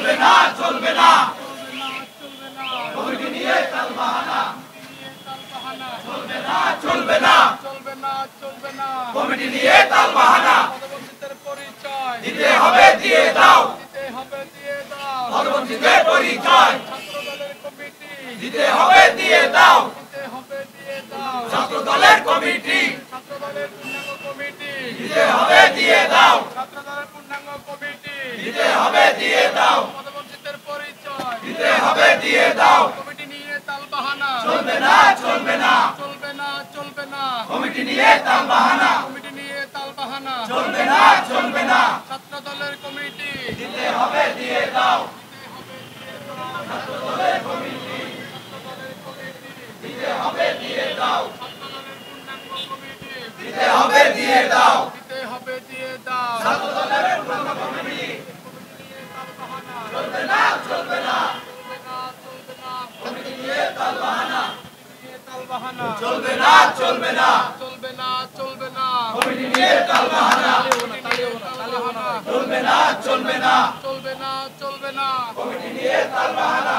চলবে না চলবে না কমিটি নিয়ে তালবাহানা চলবে না চলবে না চলবে না চলবে না কমিটি নিয়ে তালবাহানা পদবঞ্চিতের পরিচয় দিতে হবে দিয়ে দাও দিতে হবে দিয়ে দাও পদবঞ্চিতের পরিচয় ছাত্রদলের কমিটি দিতে হবে দিয়ে দাও দিতে হবে দিয়ে দাও ছাত্রদলের কমিটি ছাত্রদলের পূর্ণাঙ্গ কমিটি দিতে হবে দিয়ে দাও ছাত্রদলের পূর্ণাঙ্গ কমিটি দিতে হবে দিয়ে দাও পদবঞ্চিতের পরিচয় দিতে হবে দিয়ে দাও কমিটি নিয়ে তালবাহানা চলবে না চলবে না চলবে না চলবে না কমিটি নিয়ে তালবাহানা কমিটি নিয়ে তালবাহানা চলবে না চলবে না ছাত্রদলের কমিটি দিতে হবে দিয়ে দাও ছাত্রদলের কমিটি দিতে হবে দিয়ে দাও ছাত্রদলের পূর্ণাঙ্গ কমিটি দিতে হবে দিয়ে দাও দিতে হবে দিয়ে দাও ছাত্রদলের পূর্ণ কমিটি চলবে না চলবে না চলবে না কমিটি নিয়ে তালবাহানা তালবাহানা চলবে না চলবে না চলবে না চলবে না কমিটি নিয়ে তালবাহানা তালবাহানা চলবে না চলবে না চলবে না চলবে না কমিটি নিয়ে তালবাহানা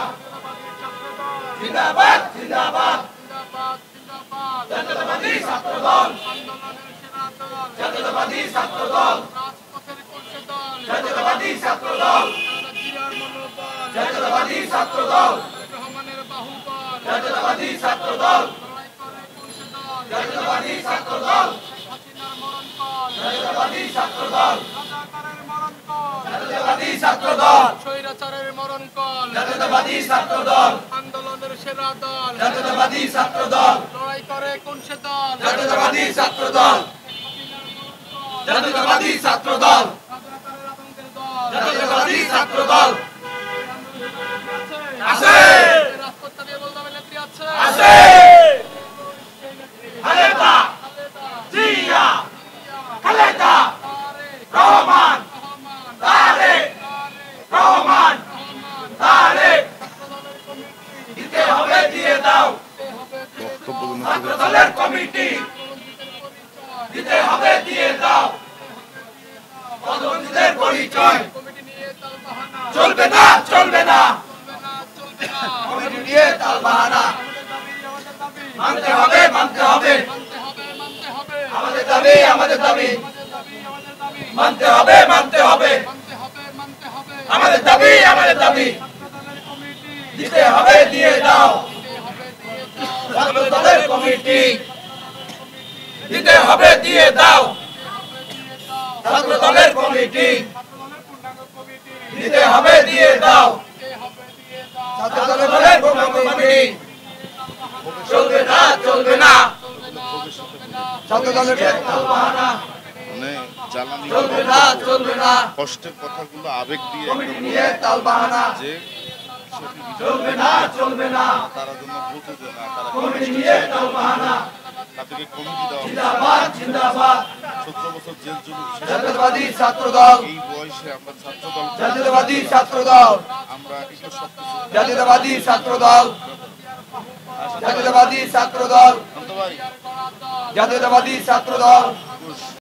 ছাত্রদল জিন্দাবাদ জিন্দাবাদ জিন্দাবাদ জিন্দাবাদ জাতীয়তাবাদী ছাত্রদল আন্দোলনের সেরা দল জাতীয়তাবাদী ছাত্রদল রাজপথের কলসে দল জাতীয়তাবাদী ছাত্রদল জিয়ার মনোবল জাতীয়তাবাদী ছাত্রদল রহমানের বাহুবল জাতীয়তাবাদী ছাত্রদল লড়াই করে কলসে দল জাতীয়তাবাদী ছাত্রদল হাসিনার মরণ কল জাতীয়তাবাদী ছাত্রদল রাজাকারের মরণ কল জাতীয়তাবাদী ছাত্রদল স্বৈরাচারের মরণ কল জাতীয়তাবাদী ছাত্রদল আন্দোলনের সেরা দল জাতীয়তাবাদী ছাত্রদল লড়াই করে কলসে দল জাতীয়তাবাদী ছাত্রদল জাতীয়তাবাদী ছাত্রদল রাজাকারের আতঙ্কের দল জাতীয়তাবাদী ছাত্রদল আছে আছে রাজপথ চালিয়ে বলতে হবে নেত্রী আছে আছে খালেদা জিয়া খালেদা রহমান তারেক রহমান তারেক দিতে হবে দিয়ে দাও ছাত্রদলের কমিটি দিতে হবে দিয়ে দাও পদবঞ্চিতের পরিচয় কমিটি নিয়ে তালবাহানা চলবে না চলবে না চলবে না কমিটি নিয়ে তালবাহানা আমাদের দাবি মানতে হবে মানতে হবে আমাদের দাবি আমাদের দাবি আমাদের দাবি মানতে হবে মানতে হবে মানতে হবে আমাদের দাবি আমাদের দাবি ছাত্রদলের কমিটি দিতে হবে দিয়ে দাও দিতে হবে দিয়ে দাও ছাত্রদলের কমিটি দিতে হবে দিয়ে দাও ছাত্রদলের কমিটি ছাত্রদলের পূর্ণাঙ্গ কমিটি দিতে হবে দিয়ে দাও দিতে হবে দিয়ে দাও ছাত্রদলের পূর্ণাঙ্গ কমিটি চলবে না চলবে না চলবে না ছাত্রদলের তালবাহানা মানে জ্বালানি চলবে না চলবে না কষ্টের কথাগুলো আবেগ দিয়ে কমিটি একদম নিয়ে তালবাহানা যে চলবে না চলবে না তারা যেন বুঝে যে না তারা কমিটি নিয়ে তালবাহানা তাদেরকে কমিটি দেওয়া জিন্দাবাদ জিন্দাবাদ 17 বছর জেল জুলুম শেষ জাতীয়তাবাদী ছাত্রদল এই বয়সে আমরা ছাত্রদল জাতীয়তাবাদী ছাত্রদল আমরা এগুলো সবকিছু জাতীয়তাবাদী ছাত্রদল জাতীয়তাবাদী ছাত্রদল জানতে পারি জাতীয়তাবাদী ছাত্রদল